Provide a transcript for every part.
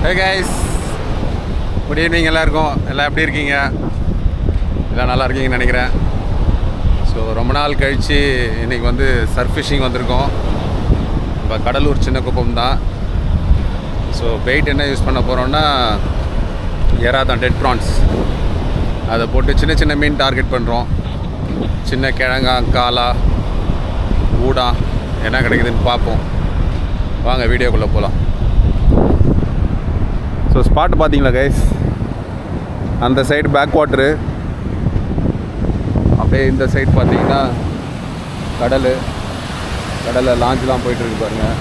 Hey guys, good evening எல்லாருக்கும். எல்லாம் எப்படி இருக்கீங்க? எல்லாம் நல்லா இருக்கீங்கன்னு நினைக்கிறேன். ஸோ ரொம்ப நாள் கழித்து இன்றைக்கி வந்து சர்ஃப் ஃபிஷிங் வந்திருக்கோம். இப்போ கடலூர் சின்ன குப்பம் தான். ஸோ பெயிட் என்ன யூஸ் பண்ண போகிறோன்னா எறா தான், டெட் ப்ரான்ஸ். அதை போட்டு சின்ன சின்ன மீன் டார்கெட் பண்ணுறோம். சின்ன கிழங்கா, காலா, ஊடா என்ன கிடைக்குதுன்னு பார்ப்போம். வாங்க வீடியோக்குள்ளே போகலாம். ஸோ ஸ்பாட் பார்த்தீங்களா கைஸ், அந்த சைடு பேக் வாட்ரு, அப்படியே இந்த சைடு பார்த்தீங்கன்னா கடலில் லான்ச்லாம் போயிட்டுருக்கு பாருங்கள்.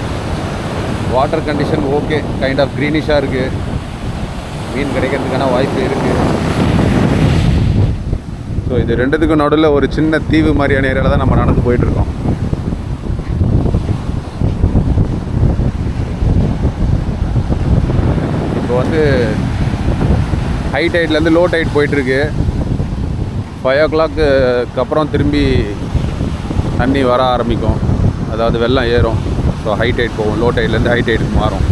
Water condition okay, kind of க்ரீனிஷாக இருக்குது. மீன் கிடைக்கிறதுக்கான வாய்ப்பு இருக்குது. ஸோ இது ரெண்டுத்துக்கும் நடுவில் ஒரு சின்ன தீவு மாதிரியான ஏரியாவில் தான் நம்ம நடந்து போயிட்டுருக்கோம். இப்போ வந்து ஹை டைட்லேருந்து லோ டைட் போயிட்டுருக்கு. 5 o'clock அப்புறம் திரும்பி தண்ணி வர ஆரம்பிக்கும், அதாவது வெள்ளம் ஏறும். ஸோ ஹை டைட் போகும், லோ டைட்லேருந்து ஹை டைட்டுக்கு மாறும்.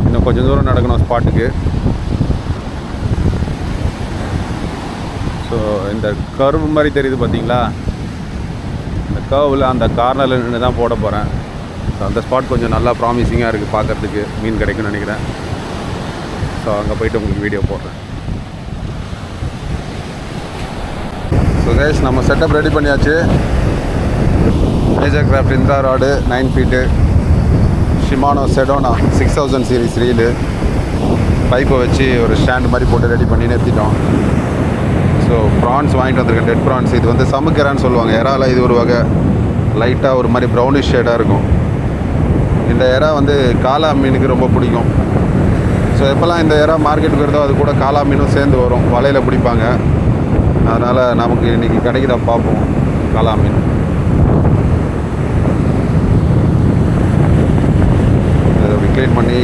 இன்னும் கொஞ்சம் தூரம் நடக்கணும் ஸ்பாட்டுக்கு. ஸோ இந்த கர்வ் மாதிரி தெரியுது பார்த்தீங்களா, இந்த கர்வில் அந்த கார்னரில் நின்று தான் போட போகிறேன். ஸோ அந்த ஸ்பாட் கொஞ்சம் நல்லா ப்ராமிசிங்காக இருக்குது, பார்க்குறதுக்கு மீன் கிடைக்கும்னு நினைக்கிறேன். ஸோ அங்கே போய்ட்டு உங்களுக்கு வீடியோ போடுறேன். ஸோ கைஸ், நம்ம செட்டப் ரெடி பண்ணியாச்சு. மேஜர் கிராஃப்ட் இந்திரா rod 9 feet, Shimano Sedona 6000 series reel, பைப்பை வச்சு ஒரு ஸ்டாண்ட் மாதிரி போட்டு ரெடி பண்ணி நிறுத்திட்டோம். ஸோ ப்ரான்ஸ் வாங்கிட்டு வந்திருக்கேன், டெட் ப்ரான்ஸ். இது வந்து சமுக்கரான்னு சொல்லுவாங்க. எறாவில் இது ஒரு வகை, லைட்டாக ஒரு மாதிரி ப்ரௌனிஷ் ஷேடாக இருக்கும். இந்த எறா வந்து காலா மீனுக்கு ரொம்ப பிடிக்கும். ஸோ எப்போல்லாம் இந்த எறா மார்க்கெட்டுக்கு வருதோ அது கூட காலா மீனும் சேர்ந்து வரும், வலையில் பிடிப்பாங்க. அதனால் நமக்கு இன்றைக்கி கிடைக்குதா பார்ப்போம் காலா மீன். இதை க்ளீன் பண்ணி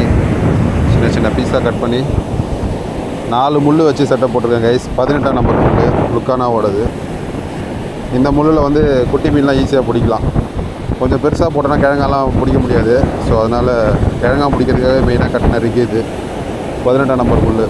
சின்ன சின்ன பீஸாக கட் பண்ணி 4 முள் வச்சு செட்டப் போட்டிருக்கேன் கைஸ். 18ஆம் நம்பர் முள், லுக்கானாவோடது. இந்த முள்ளில் வந்து குட்டி மீன்லாம் ஈஸியாக பிடிக்கலாம். கொஞ்சம் பெருசாக போட்டோன்னா கிழங்காலாம் பிடிக்க முடியாது. ஸோ அதனால் கிழங்கா பிடிக்கிறதுக்காக மெயினாக கட்டின இருக்குது 18ஆம் நம்பர் முள்.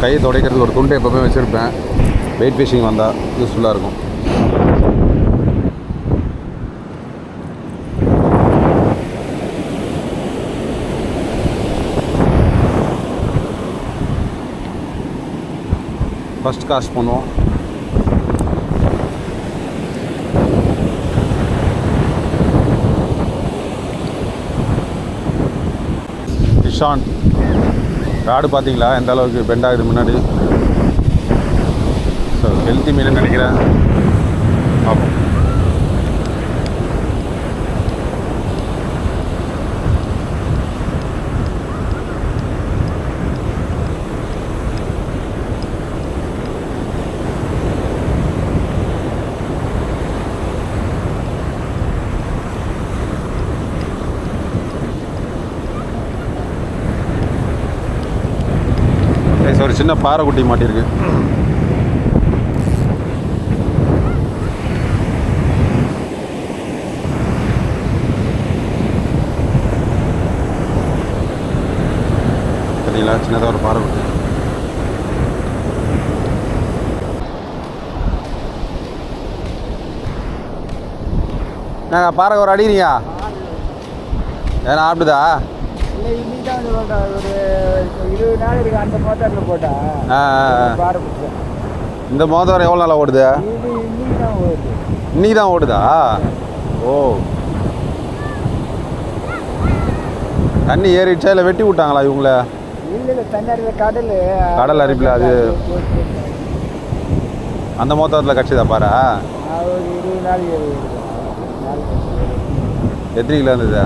கையை துடைக்கிறதுக்கு ஒரு துண்டை எப்போவுமே வச்சுருப்பேன். வெயிட் ஃபிஷிங் வந்தால் யூஸ்ஃபுல்லாக இருக்கும். ஃபஸ்ட் காஸ்ட் பண்ணுவோம். கிஷான் ராடு பார்த்தீங்களா எந்த அளவுக்கு பெண்ட் ஆகுது முன்னாடி. ஸோ ஹெல்த்தி மீன் நினைக்கிறேன், பார்ப்போம். ஒரு சின்ன பாறைக்குட்டி மாட்டிருக்கு. பார்த்தீங்களா, சின்னதாக ஒரு பாறைக்குட்டி. நாங்கள் பாறை ஒரு அடிக்கிறீங்க ஏன்னா ஆப்பிடுதா இல்லை இன்னைக்கு தான் வந்து போட்டா ஒரு 20 நாள் இருக்கு அந்த மோட்டாரில் போட்டா பாறை பிடிச்சேன். இந்த மோதிரம் எவ்வளோ நாளாக ஓடுது? இது இன்னைக்கு தான் ஓடுது. இன்னைக்கு தான் ஓடுதா? ஓ, தண்ணி ஏறிடுச்சா இல்லை வெட்டி விட்டாங்களா இவங்கள? இல்லை இல்லை தண்ணி அரிப்பில் கடல் அரிப்பில் அது அந்த மோதிரத்தில் கட்சிதா பாரு. ஒரு 20 நாள் எத்தனை கிலோ இருந்தது?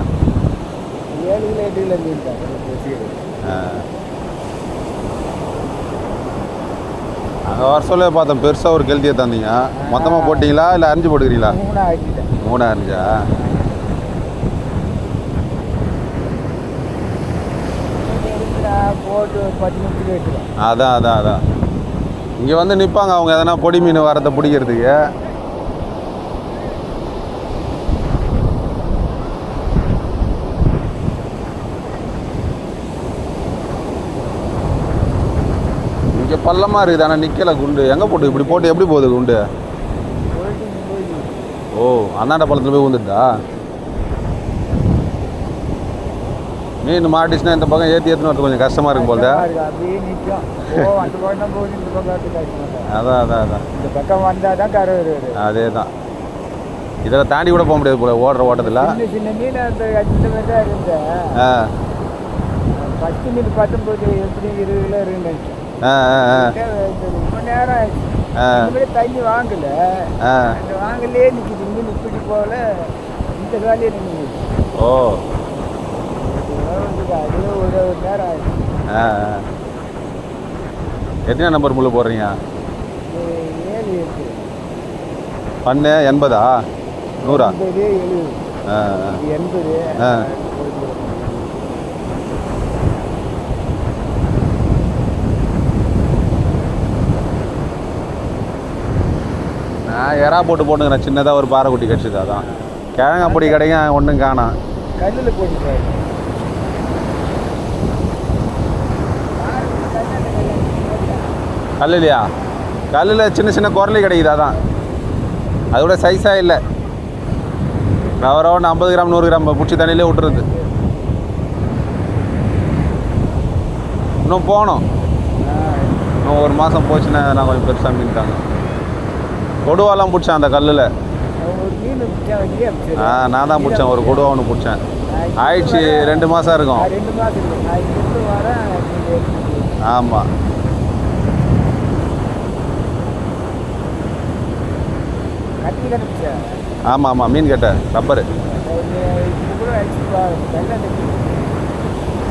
7 கிலோ 8 கிலோ இருந்துட்டாங்க. அங்கே வர சொல்ல பார்த்தேன், பெருசாக ஒரு கெல்த்தியை தந்தீங்க. மொத்தமாக போட்டிங்களா இல்லை அரிஞ்சு போட்டுக்கிறீங்களா? 3 ஆகிட்டேன். 3 அரிஞ்சா? போட்டு 10 நிமிஷத்துக்கு வச்சுருவேன். அதான் இங்கே வந்து நிற்பாங்க அவங்க எதனா பொடி மீன் வரத்தை பிடிக்கிறதுக்கு. இங்கே பள்ளமாக இருக்குது, ஆனால் நிற்கலை குண்டு. எங்கே போட்டு இப்படி போட்டு எப்படி போகுது குண்டு? ஓ, அண்ணாண்ட பள்ளத்தில் போய் விழுந்துட்டா? மீன் மாட்டிச்சுன்னா இந்த பக்கம் ஏற்றின்னு வரது கொஞ்சம் கஷ்டமாக இருக்கும் போல. அதான் இந்த பக்கம் வந்தால் தான் கரை வருது. அதே தான். இதில் தாண்டி கூட போக முடியாது போல ஓடுற ஓட்டத்தில். சின்ன மீன் அந்த 5 மாதிரி தான் இருந்தேன். ஃபஸ்ட்டு மீன் 19 எப்படி 20 கிலோ இருக்குன்னு ரொம்ப நேரம் ஆயிடுச்சு. தண்ணி வாங்கல, அந்த வாங்கலே நிற்கிது. மீன் இப்படி போகல, இந்த காலையே நிற்குது. ஓ, அது ஒரு நேரம் ஆயிடுச்சு. எத்தனை நம்பர் முள்ளு போடுறீங்க? 7 இருக்கு. பண்ணு 80 100 80 80. நான் எறா போட்டுக்கிறேன். சின்னதாக ஒரு பாறை குட்டி கடிச்சிது. அதான் கிழங்கா பொடி கிடைக்கும், ஒன்றும் காணோம். கல்லில் போட்டு கல்லுலையா? கல்லில் சின்ன சின்ன குரலி கிடைக்குது. அதான் அதோட சைஸாக இல்லை. ரவ 50 கிராம் 100 கிராம் பிடிச்சி தண்ணியிலே விட்டுருது. இன்னும் போகணும். இன்னும் 1 மாதம் போச்சுன்னா நான் கொஞ்சம் பெருசாக மீன் தாங்க. கொடுவாலாம் பிடிச்சேன் அந்த கல்லில். நான் தான் பிடிச்சேன். ஒரு கொடுவா ஒன்று பிடிச்சேன். ஆயிடுச்சு 2 மாதம் இருக்கும். ஆமாம். ஆமாம் மீன் கட்ட ரப்பரு.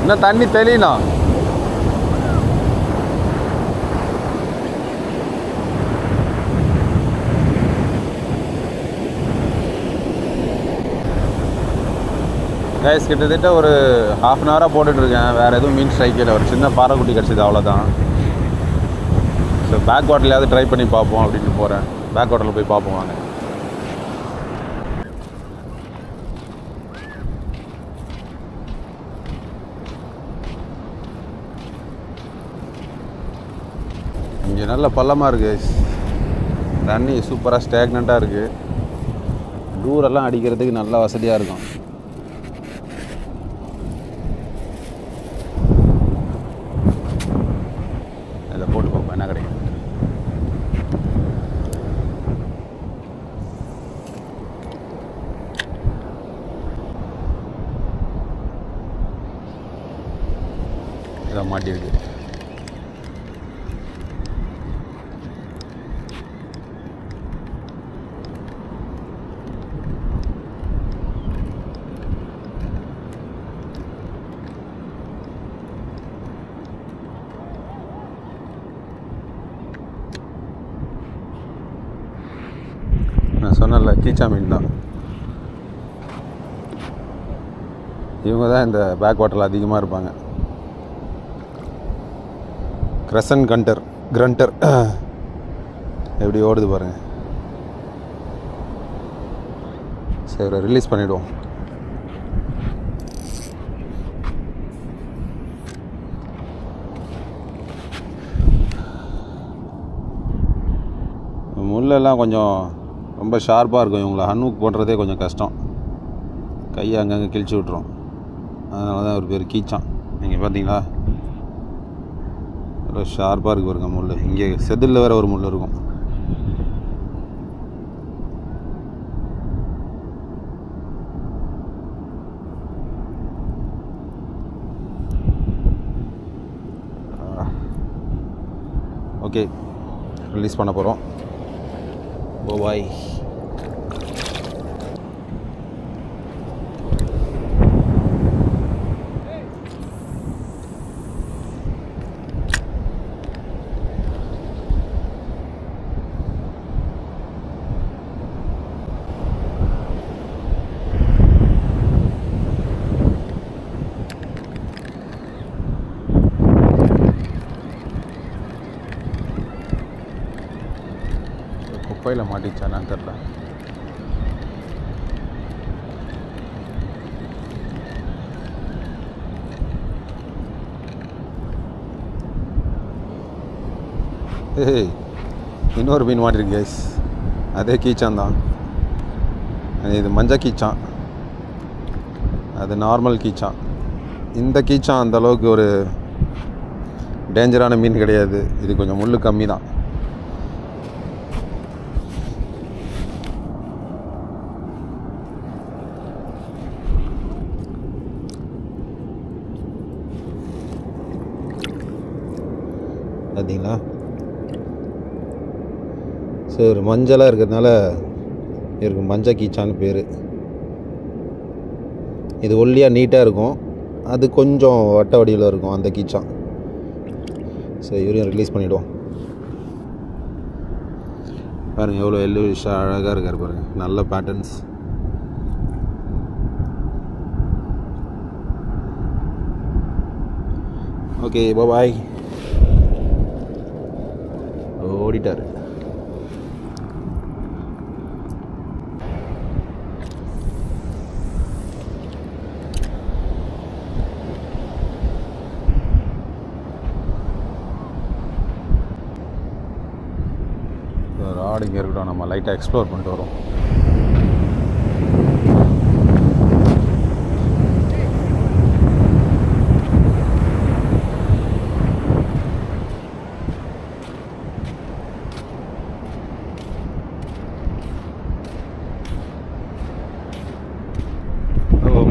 இன்னும் தண்ணி தெளியணும். கைஸ் கிட்டத்தட்ட ஒரு ½ அன் ஹவராக போட்டுட்ருக்கேன். வேறு எதுவும் மீன் ஸ்ட்ரைக் இல்லை. ஒரு சின்ன பாறைக்குட்டி கிடச்சிது, அவ்வளோதான். ஸோ பேக் வாட்டர்லையாவது ட்ரை பண்ணி பார்ப்போம் அப்படின்னு போகிறேன். பேக் வாட்டரில் போய் பார்ப்போம் வாங்க. இங்கே நல்ல பள்ளமாக இருக்குது. தண்ணி சூப்பராக ஸ்டாக்னண்ட்டாக இருக்குது. டூரெல்லாம் அடிக்கிறதுக்கு நல்லா வசதியாக இருக்கும். இதை போட்டு பார்ப்போம் என்ன கிடைக்கும். இதை மாட்டியிருக்கு. நான் சொன்னல கீச்சா மீன் தான். இவங்க தான் இந்த பேக் வாட்டரில் அதிகமாக இருப்பாங்க. கிரசன் கிரண்டர் எப்படி ஓடுது பாருங்கள். சரி, ரிலீஸ் பண்ணிவிடுவோம். முள்ளெல்லாம் கொஞ்சம் ரொம்ப ஷார்ப்பாக இருக்கும். இவங்களை ஹன்னுக் போடுறதே கொஞ்சம் கஷ்டம். கையை அங்கங்கே கிழிச்சு விட்ரும். அதனால தான் ஒரு பேர் கீச்சான். நீங்கள் பார்த்தீங்களா எவ்வளோ ஷார்ப்பாக இருக்குது பாருங்க முள். இங்கே செதிலில் வேறு ஒரு முள் இருக்கும். ஓகே, ரிலீஸ் பண்ண போகிறோம். பாய். குப்பையில் மாட்டிச்சானான்னு தெரில. ஏய், இன்னொரு மீன் மாட்டிருக்கு கைஸ். அதே கீச்சான் தான். இது மஞ்சள் கீச்சான், அது நார்மல் கீச்சான். இந்த கீச்சான் அந்தளவுக்கு ஒரு டேஞ்சரான மீன் கிடையாது. இது கொஞ்சம் முள் கம்மி தான். பார்த்தீங்களா? சரி, மஞ்சளாக இருக்கிறதுனால இவருக்கு மஞ்சள் கீச்சான்னு பேர். இது ஒல்லியாக நீட்டாக இருக்கும், அது கொஞ்சம் வட்ட வடிவில் இருக்கும் அந்த கீச்சான். சரி, இவரையும் ரிலீஸ் பண்ணிவிடுவோம். பாருங்கள் எவ்வளோ எல்லோஷாக அழகாக இருக்கார் பாருங்கள். நல்ல பேட்டர்ன்ஸ். ஓகே, பாய். ஓடிட்டார். ராடு இங்கே இருக்கட்டும், நம்ம லைட்டாக எக்ஸ்ப்ளோர் பண்ணிட்டு வரோம்.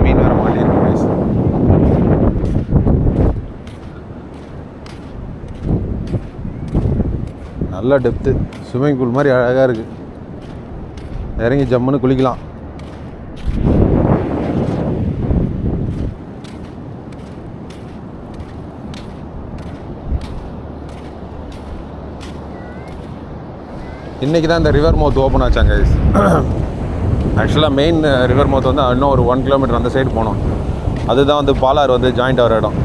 மீன் வேறு மாட்டிருக்கு கைஸ். நல்ல டெப்த்து, ஸ்விம்மிங் பூல் மாதிரி அழகாக இருக்குது. இறங்கி ஜம்முன்னு குளிக்கலாம். இன்றைக்கி தான் இந்த ரிவர் மவுத் ஓப்பன் ஆச்சாங்க கைஸ். ஆக்சுவலாக மெயின் ரிவர் மவுத் வந்து இன்னும் ஒரு 1 கிலோமீட்டர் அந்த சைடு போனோம். அதுதான் வந்து பாலாறு வந்து ஜாயிண்ட் ஆகிற இடம்.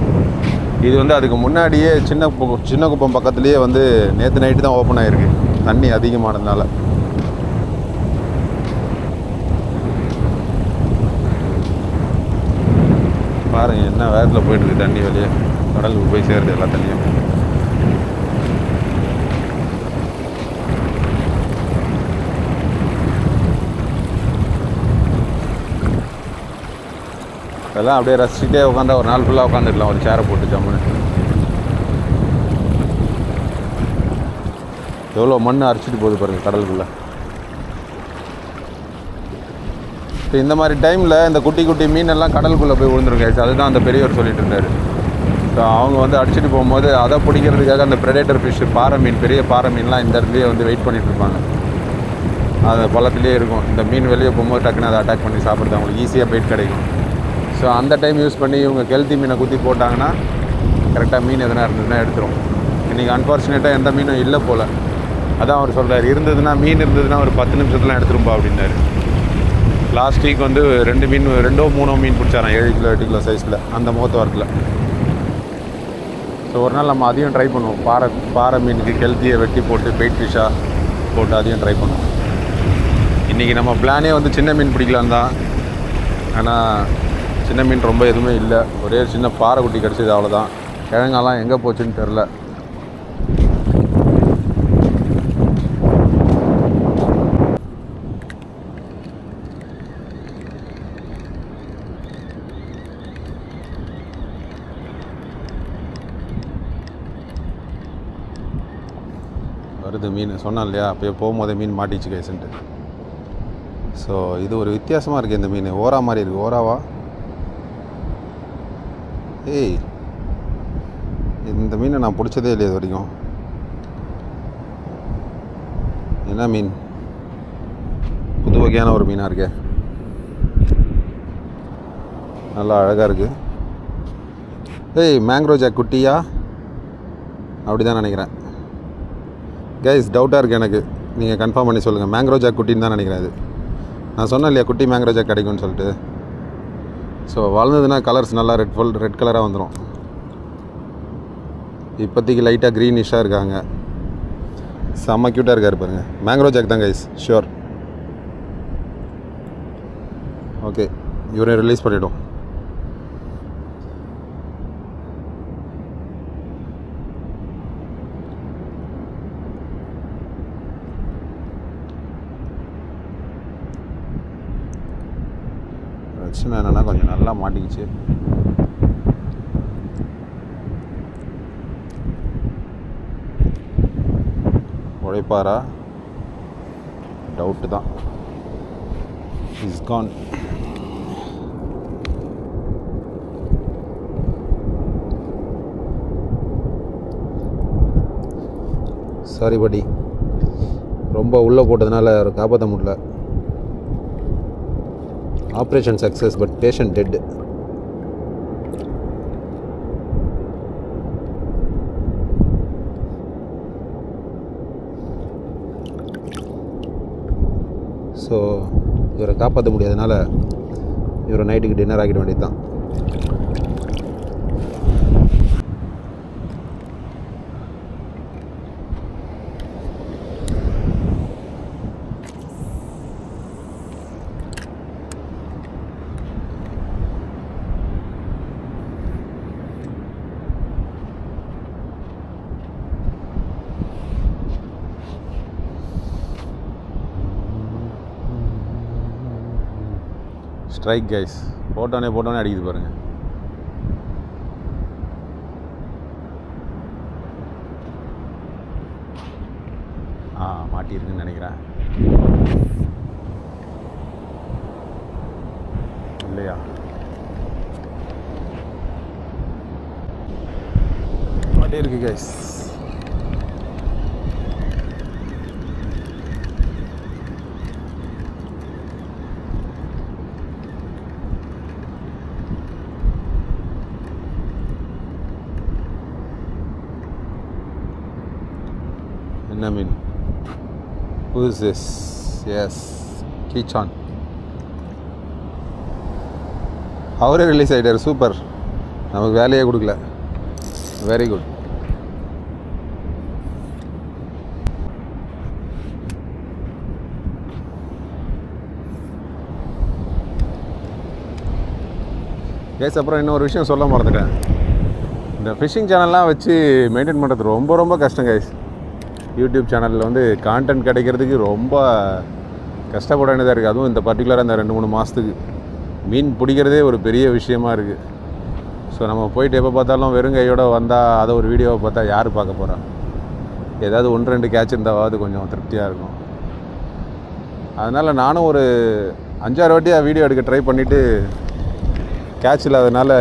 இது வந்து அதுக்கு முன்னாடியே சின்ன குப்பம் பக்கத்துலேயே வந்து நேற்று நைட்டு தான் ஓப்பன் ஆகிருக்கு, தண்ணி அதிகமானதுனால. பாருங்கள் என்ன வேகத்தில் போயிட்டுருக்கு தண்ணி வெளியே. கடலுக்கு போய் சேருது எல்லா தண்ணியும். அதெல்லாம் அப்படியே ரசிச்சுட்டே உட்காந்தா ஒரு நாள் ஃபுல்லாக உட்காந்துக்கலாம், ஒரு சேரை போட்டு ஜம்முன்னு. எவ்வளோ மண் அரைச்சிட்டு போகுது பாருங்கள் கடலுக்குள்ளே. இப்போ இந்த மாதிரி டைமில் இந்த குட்டி குட்டி மீனெல்லாம் கடலுக்குள்ளே போய் விழுந்துருங்க. அதுதான் அந்த பெரியவர் சொல்லிட்டு இருந்தார். ஸோ அவங்க வந்து அடிச்சுட்டு போகும்போது அதை பிடிக்கிறதுக்காக அந்த ப்ரெடேட்டர் ஃபிஷ்ஷு, பாறை மீன், பெரிய பாறை மீன்லாம் இந்த இடத்துலையே வந்து வெயிட் பண்ணிகிட்டு இருப்பாங்க. அது பள்ளத்துலேயே இருக்கும். இந்த மீன் வெளியே போகும்போது டக்குன்னு அதை அட்டாக் பண்ணி சாப்பிட்றது அவங்களுக்கு ஈஸியாக பைட் கிடைக்கும். ஸோ அந்த டைம் யூஸ் பண்ணி இவங்க கெளுத்தி மீனை குத்தி போட்டாங்கன்னா கரெக்டாக மீன் எதனா இருந்ததுன்னா எடுத்துரும். இன்றைக்கி அன்ஃபார்ச்சுனேட்டாக எந்த மீனும் இல்லை போல். அதான் அவர் சொல்கிறார், இருந்ததுன்னா மீன் இருந்ததுன்னா ஒரு 10 நிமிஷத்துலாம் எடுத்துரும்பா அப்படின்னாரு. லாஸ்ட் வீக் வந்து 2-3 மீன் பிடிச்சாரான் 7 கிலோ 8 கிலோ சைஸில் அந்த முகத்துவாரத்தில். ஸோ ஒரு நாள் நம்ம அதையும் ட்ரை பண்ணுவோம். பாறை மீனுக்கு கெளுத்தியை வெட்டி போட்டு பெயிட் ஃபிஷ்ஷாக போட்டு அதையும் ட்ரை பண்ணுவோம். இன்றைக்கி நம்ம பிளானே வந்து சின்ன மீன் பிடிக்கலாம் தான். ஆனால் சின்ன மீன் ரொம்ப எதுவுமே இல்லை. ஒரே சின்ன பாறை குட்டி கிடச்சிது, அவ்வளோதான். கிழங்கெல்லாம் எங்கே போச்சுன்னு தெரில. வருது மீன். சொன்னேன் இல்லையா, அப்போயே போகும்போதே மீன் மாட்டிச்சு கைஸ்ன்ட்டு. ஸோ இது ஒரு வித்தியாசமாக இருக்குது இந்த மீன். ஓரா மாதிரி இருக்குது. ஓராவா? ஏய், இந்த மீனை நான் பிடிச்சதே இல்லையா இது வரைக்கும். என்ன மீன்? புது வகையான ஒரு மீனாக இருக்கே. நல்லா அழகாக இருக்குது. ஏய், மேங்க்ரோ ஜாக் குட்டியா? அப்படி தான் நினைக்கிறேன் கைஸ். டவுட்டாக இருக்குது எனக்கு. நீங்கள் கன்ஃபார்ம் பண்ணி சொல்லுங்கள். மேங்க்ரோ ஜாக் குட்டின்னு தான் நினைக்கிறேன் இது. நான் சொன்னேன் இல்லையா குட்டி மேங்க்ரோ ஜாக் கிடைக்கும்னு சொல்லிட்டு. ஸோ வளர்ந்ததுன்னா கலர்ஸ் நல்லா ரெட் கலராக வந்துடும். இப்போதைக்கு லைட்டாக க்ரீனிஷாக இருக்காங்க. செம்ம க்யூட்டாக இருக்கார் பாருங்கள். மேங்க்ரோ ஜாக் தான் கைஸ், ஷியோர். ஓகே, இவரை ரிலீஸ் பண்ணிவிடும். பிரச்சனை என்னென்னா கொஞ்சம் நல்லா மாட்டிக்கிச்சு. உழைப்பாரா? டவுட்டு தான். Is gone. சாரி படி, ரொம்ப உள்ளே போட்டதுனால அவரை காப்பாற்ற முடியல. Operation success but patient dead. So இவரை காப்பாற்ற முடியாதனால இவரை நைட்டுக்கு டின்னர் ஆக்கிட வேண்டியது தான். Strike guys. போட்டோனே அடிக்குது பாருங்கள். மாட்டியிருக்குன்னு நினைக்கிறேன். இல்லையா? மாட்டியிருக்கு கைஸ். என்ன மீன்? Who is this? Yes, கீச்சான். அவரே ரிலீஸ் ஆகிட்டார். சூப்பர். நமக்கு வேலையே கொடுக்கல. Very good. கேஸ் அப்புறம் இன்னொரு விஷயம் சொல்ல மறந்துட்டேன். இந்த ஃபிஷிங் சேனல்லாம் வச்சு மெயின்டைன் பண்ணுறது ரொம்ப கஷ்டம் கைஸ். யூடியூப் சேனலில் வந்து கான்டென்ட் கிடைக்கிறதுக்கு ரொம்ப கஷ்டப்பட வேண்டியதாக இருக்குது. அதுவும் இந்த பர்டிகுலராக இந்த 2-3 மாதத்துக்கு மீன் பிடிக்கிறதே ஒரு பெரிய விஷயமா இருக்குது. ஸோ நம்ம போயிட்டு எப்போ பார்த்தாலும் வெறுங்கையோடு வந்தால் அதை ஒரு வீடியோவை பார்த்தா யார் பார்க்க போகிறா? ஏதாவது 1-2 கேட்ச் இருந்தாவது கொஞ்சம் திருப்தியாக இருக்கும். அதனால் நானும் ஒரு 5-6 வாட்டியாக வீடியோ எடுக்க ட்ரை பண்ணிவிட்டு கேட்ச் இல்லாததுனால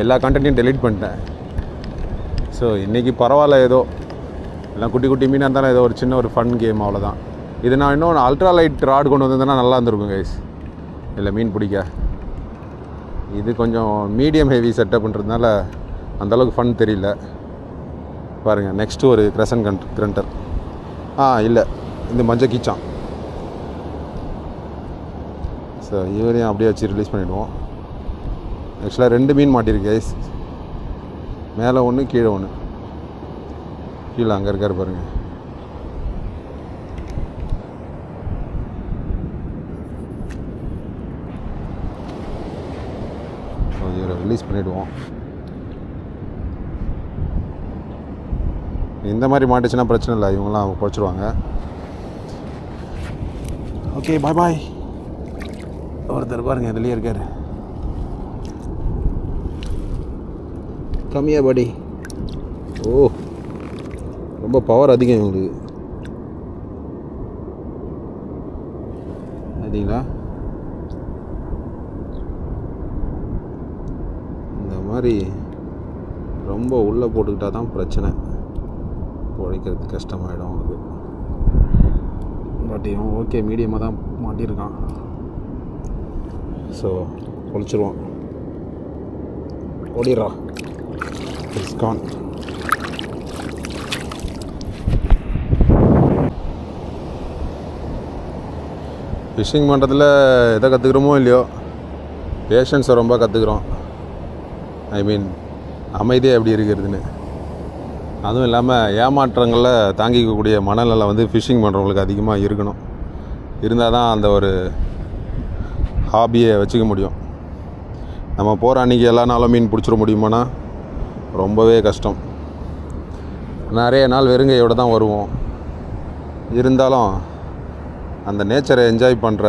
எல்லா கண்டென்ட்டையும் டெலீட் பண்ணிட்டேன். ஸோ இன்றைக்கி பரவாயில்ல, ஏதோ எல்லாம் குட்டி மீனாக இருந்தாலும் ஏதோ ஒரு சின்ன ஒரு ஃபன் கேம், அவ்வளோதான். இது நான் இன்னொன்று அல்ட்ரா லைட் ராட் கொண்டு வந்திருந்தேன்னா நல்லா இருந்திருக்கும் கைஸ் இல்லை மீன் பிடிக்க. இது கொஞ்சம் மீடியம் ஹெவி செட்டப்ன்றதுனால அந்தளவுக்கு ஃபன் தெரியல. பாருங்கள், நெக்ஸ்ட்டு ஒரு கிரசன் கிரண்டர். இல்லை, இந்த மஞ்சள் கீச்சான். ஸோ இவரையும் அப்படியே வச்சு ரிலீஸ் பண்ணிவிடுவோம். ஆக்சுவலாக 2 மீன் மாட்டிருக்கு கைஸ். மேலே ஒன்று, கீழே ஒன்று. கீழே அங்கே இருக்கார் பாருங்கள். இவரை ரிலீஸ் பண்ணிவிடுவோம். இந்த மாதிரி மாட்டுச்சுன்னா பிரச்சனை இல்லை, இவங்களாம் குறைச்சிடுவாங்க. ஓகே, பாய். ஒருத்தர் பாருங்க இதுலேயே இருக்கார். கம்மியா படி. ஓ, ரொம்ப பவர் அதிகம் இவங்களுக்கு. பார்த்தீங்களா? இந்த மாதிரி ரொம்ப உள்ளே போட்டுக்கிட்டால் தான் பிரச்சனை, உழைக்கிறது கஷ்டமாயிடும் அவனுக்கு. பட் இவன் ஓகே மீடியமாக தான் மாட்டியிருக்கான். ஸோ பொழிச்சிருவான். ஓடிடுறா. இட்ஸ் கான். ஃபிஷ்ஷிங் பண்ணுறதுல எதை கற்றுக்குறோமோ இல்லையோ, பேஷன்ஸை ரொம்ப கற்றுக்குறோம். ஐ மீன் அமைதியாக எப்படி இருக்கிறதுன்னு. அதுவும் இல்லாமல் ஏமாற்றங்களில் தாங்கிக்கக்கூடிய மனநிலை வந்து ஃபிஷ்ஷிங் பண்ணுறவங்களுக்கு அதிகமாக இருக்கணும். இருந்தால் தான் அந்த ஒரு ஹாபியை வச்சுக்க முடியும். நம்ம போகிற அன்றைக்கி எல்லா நாளும் மீன் பிடிச்சிட முடியுமானா ரொம்பவே கஷ்டம். நிறைய நாள் வெறுங்கையோடு தான் வருவோம். இருந்தாலும் அந்த நேச்சரை என்ஜாய் பண்ணுற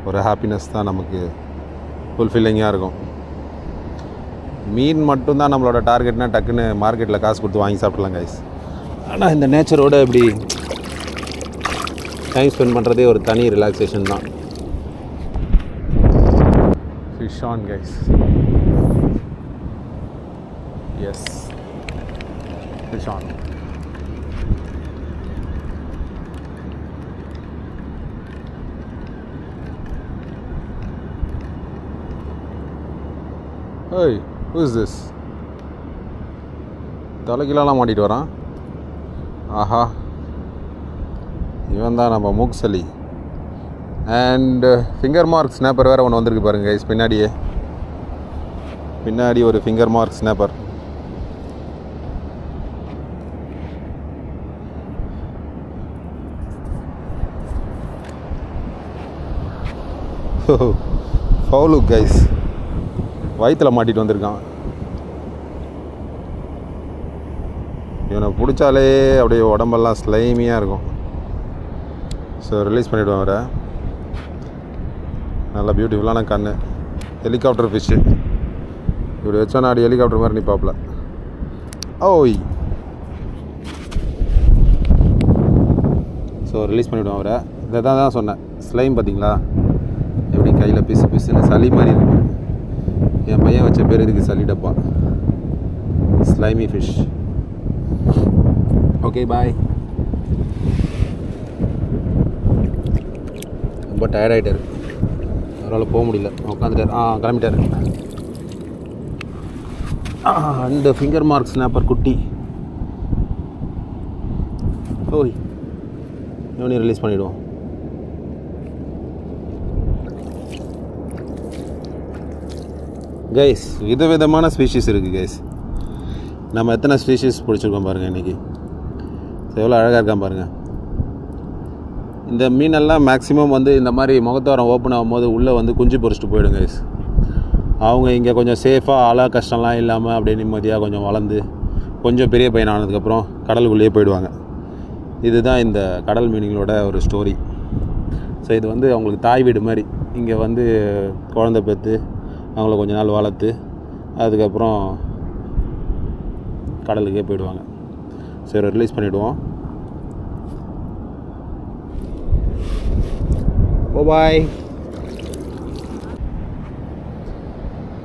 ஒரு ஹாப்பினஸ் தான் நமக்கு ஃபுல்ஃபில்லிங்காக இருக்கும். மீன் மட்டும்தான் நம்மளோட டார்கெட்னா டக்குன்னு மார்க்கெட்டில் காசு கொடுத்து வாங்கி சாப்பிட்லாம் கைஸ். ஆனால் இந்த நேச்சரோட இப்படி டைம் ஸ்பெண்ட் பண்ணுறதே ஒரு தனி ரிலாக்ஸேஷன் தான். Fish on guys. Yes, fish on. Hey, who is this? தலைக்கிலாம் மாட்டிட்டு வரான். ஆஹா, இவன் தான் நம்ம மூக்சலி. அண்ட் ஃபிங்கர் மார்க் ஸ்னாப்பர் வேறு ஒன்று வந்திருக்கு பாருங்க கைஸ். பின்னாடி ஒரு finger mark snapper. Foul hook guys. வயிற்றில் மாட்டிட்டு வந்திருக்கான். இவனை பிடிச்சாலே அப்படியே உடம்பெல்லாம் ஸ்லைமியாக இருக்கும். ஸோ ரிலீஸ் பண்ணிவிடுவேன். வேறு நல்லா பியூட்டிஃபுல்லான கண்ணு. Helicopter fish. இப்படி வச்சா நாடி ஹெலிகாப்டர் மாதிரி நிற்பாப்பில். ஓய். ஸோ ரிலீஸ் பண்ணிவிடுவேன். அவரை இதை தான் சொன்னேன். ஸ்லைம் பார்த்தீங்களா எப்படி கையில் பிசுன்னு சளி மாதிரி இருக்கு. என் பையன் வச்ச பேர் இதுக்கு சளி டப்பா. Slimy fish. Okay bye. ரொம்ப டயர்டாகிட்டார். அவரால் போக முடியல, உட்காந்துட்டார். கிளம்பிட்டார். அந்த ஃபிங்கர் மார்க் ஸ்னாப்பர் குட்டி. ஓய், இவனையும் ரிலீஸ் பண்ணிவிடுவோம். கைஸ், விதவிதமான ஸ்பீஷீஸ் இருக்குது கைஸ். நம்ம எத்தனை ஸ்பீஷீஸ் பிடிச்சிருக்கோம் பாருங்கள் இன்றைக்கி. எவ்வளோ அழகாக இருக்கான் பாருங்கள். இந்த மீனெல்லாம் மேக்ஸிமம் வந்து இந்த மாதிரி முகத்தோரம் ஓப்பன் ஆகும்போது உள்ளே வந்து குஞ்சு பொறிச்சிட்டு போயிடும் கைஸ். அவங்க இங்கே கொஞ்சம் சேஃபாக அலை கஷ்டம்லாம் இல்லாமல் அப்படியே நிம்மதியாக கொஞ்சம் வளர்ந்து கொஞ்சம் பெரிய பையன் ஆனதுக்கப்புறம் கடலுக்குள்ளேயே போயிடுவாங்க. இதுதான் இந்த கடல் மீன்களோட ஒரு ஸ்டோரி. ஸோ இது வந்து அவங்களுக்கு தாய் வீடு மாதிரி. இங்கே வந்து குழந்தை பெற்று அவங்கள கொஞ்ச நாள் வளர்த்து அதுக்கப்புறம் கடலுக்கே போயிடுவாங்க. சரி, ரிலீஸ் பண்ணிவிடுவோம். பாய்.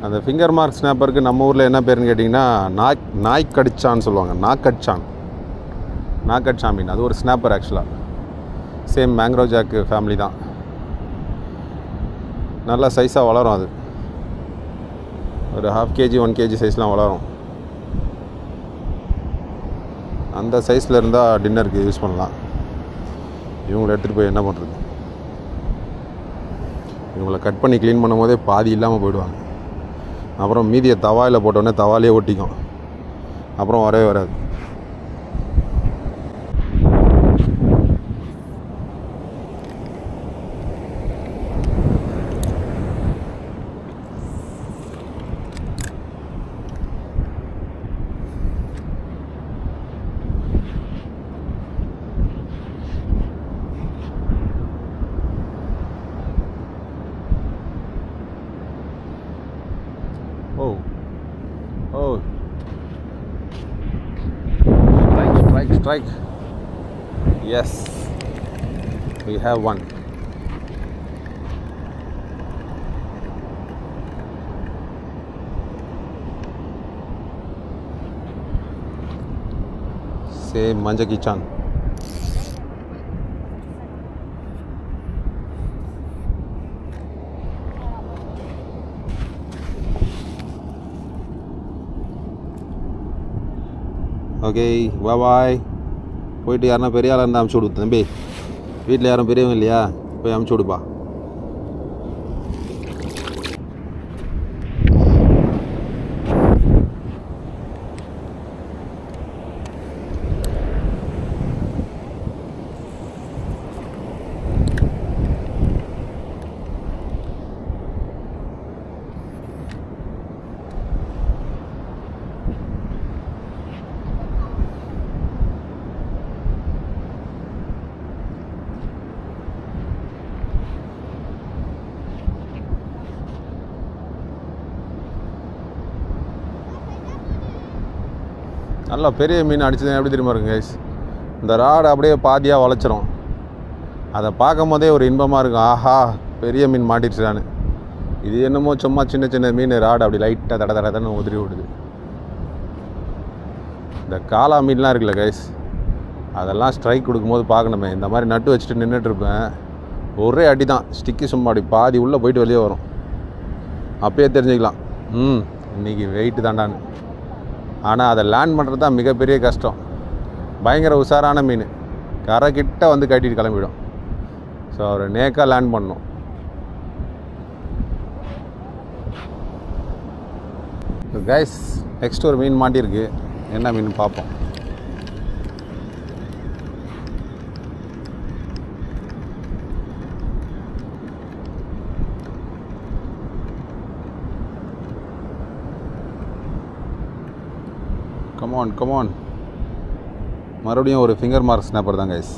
அந்த ஃபிங்கர் மார்க் ஸ்னாப்பருக்கு நம்ம ஊரில் என்ன பேருன்னு கேட்டிங்கன்னா நாய் கடிச்சான்னு சொல்லுவாங்க. நாக்கட்சா மீன். அது ஒரு ஸ்னாப்பர் ஆக்சுவலாக. சேம் மேங்க்ரோவ் ஜாக்கு ஃபேமிலி தான். நல்லா சைஸாக வளரும். அது ஒரு 1/2 kg 1 kg சைஸ்லாம் வளரும். அந்த சைஸில் இருந்தால் டின்னருக்கு யூஸ் பண்ணலாம். இவங்களை எடுத்துகிட்டு போய் என்ன பண்ணுறது? இவங்களை கட் பண்ணி க்ளீன் பண்ணும் போதே பாதி இல்லாமல் போயிடுவாங்க. அப்புறம் மீதியை தவாயில் போட்டோடனே தவாலே ஒட்டிக்கும். அப்புறம் வரவே வராது. Oh. Strike. Yes. We have one. Same மஞ்சள் கிச்சான். Okay bye. போயிட்டு யாருன்னா பெரிய ஆளாக இருந்தால் அமுச்சு விடு தம்பி. வீட்டில் யாரும் பெரியவங்க இல்லையா, போய் அமுச்சு விடுப்பா. நல்லா பெரிய மீன் அடிச்சது எப்படி தெரியுமா இருக்குங்க கைஸ், இந்த ராடு அப்படியே பாதியாக வளைச்சிரும். அதை பார்க்கும் போதே ஒரு இன்பமாக இருக்கும். ஆஹா பெரிய மீன் மாட்டிடுச்சான்னு. இது என்னமோ சும்மா சின்ன சின்ன மீன் ராடு அப்படி லைட்டாக தட தடன்னு உதிரி விடுது. இந்த காளா மீன்லாம் இருக்குல்ல கைஸ், அதெல்லாம் ஸ்ட்ரைக் கொடுக்கும்போது பார்க்கணுமே. இந்த மாதிரி நட்டு வச்சுட்டு நின்றுட்டுருப்பேன், ஒரே அடி தான், ஸ்டிக்கு சும்மா அப்படி பாதி உள்ளே போயிட்டு வெளியே வரும். அப்பயே தெரிஞ்சுக்கலாம் இன்றைக்கி வெயிட்டு தாண்டான்னு. ஆனால் அதை லேண்ட் பண்ணுறது தான் மிகப்பெரிய கஷ்டம். பயங்கர உஷாரான மீன், கரை கிட்ட வந்து கட்டிட்டு கிளம்பிடும். ஸோ அவரை நேக்காக லேண்ட் பண்ணணும். கைஸ் நெக்ஸ்ட் ஒரு மீன் மாட்டியிருக்கு, என்ன மீன் பார்ப்போம். கமான் மறுபடியும் ஒரு ஃபிங்கர் மார்க் ஸ்னாப்பர் தான் கைஸ்.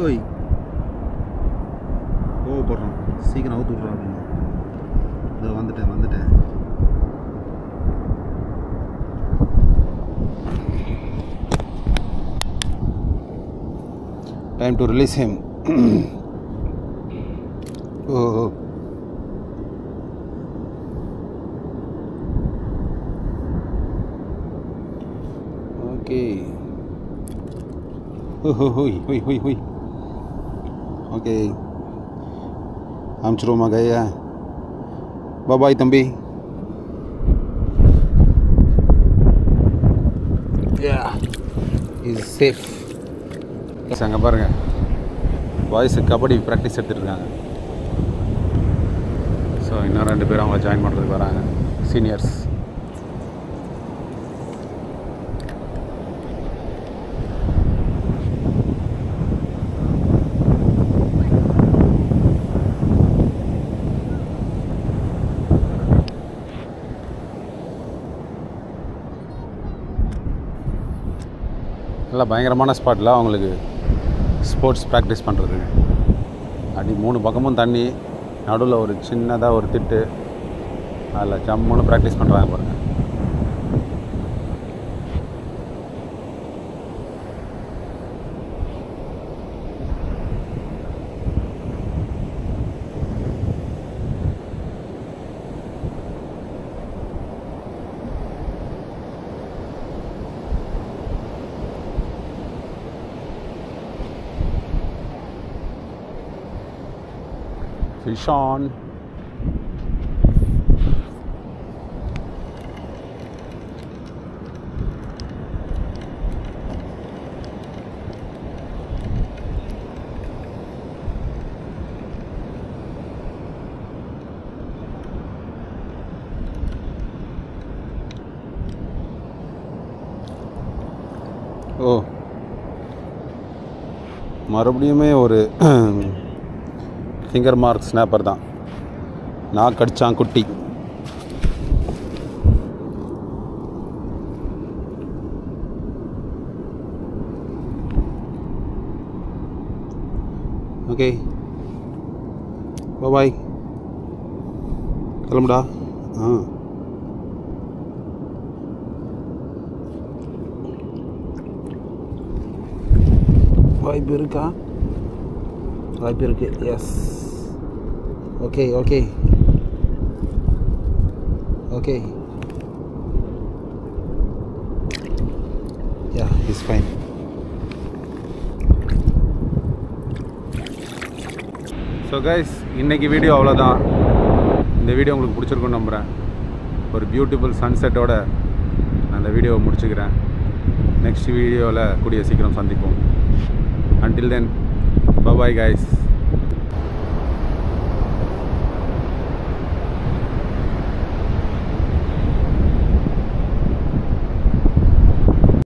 ஓய் கோவப்படுறோம், சீக்கிரம் அவுத்து விட்றோம் அப்படின்னு. இதோ வந்துட்டேன். Time to release him. Oh okay. ஹோய் ஓகே அமுச்சிருவோமா கையா. பாய் தம்பி. Is safe. அங்கே பாருங்கள், பாய்ஸு கபடி ப்ராக்டிஸ் எடுத்துகிட்டு இருக்காங்க. ஸோ இன்னும் 2 பேர் அவங்க ஜாயின் பண்ணுறதுக்கு வராங்க, சீனியர்ஸ். நல்லா பயங்கரமான ஸ்பாட்டில் அவங்களுக்கு ஸ்போர்ட்ஸ் ப்ராக்டிஸ் பண்ணுறதுக்கு. அப்படி 3 பக்கமும் தண்ணி, நடுவில் ஒரு சின்னதாக ஒரு திட்டு, அதில் ஜம்முன்னு ப்ராக்டிஸ் பண்ணுறாங்க பாருங்கள். Fish on. ஓ மறுபடியுமே ஒரு ஃபிங்கர் மார்க் ஸ்னாப்பர் தான். நான் கடிச்சான் குட்டி. ஓகே பாய் கிளம்புடா. வாய்ப்பு இருக்கா? வாய்ப்பு இருக்கு. Yes. Okay okay okay. Ya it's fine. So guys, இன்றைக்கி வீடியோ அவ்வளோதான். இந்த வீடியோ உங்களுக்கு பிடிச்சிருக்குன்னு நம்புகிறேன். ஒரு பியூட்டிஃபுல் சன்செட்டோட நான் இந்த வீடியோவை முடிச்சுக்கிறேன். நெக்ஸ்ட் வீடியோவில் கூடிய சீக்கிரம் சந்திப்போம். Until then, bye bye guys.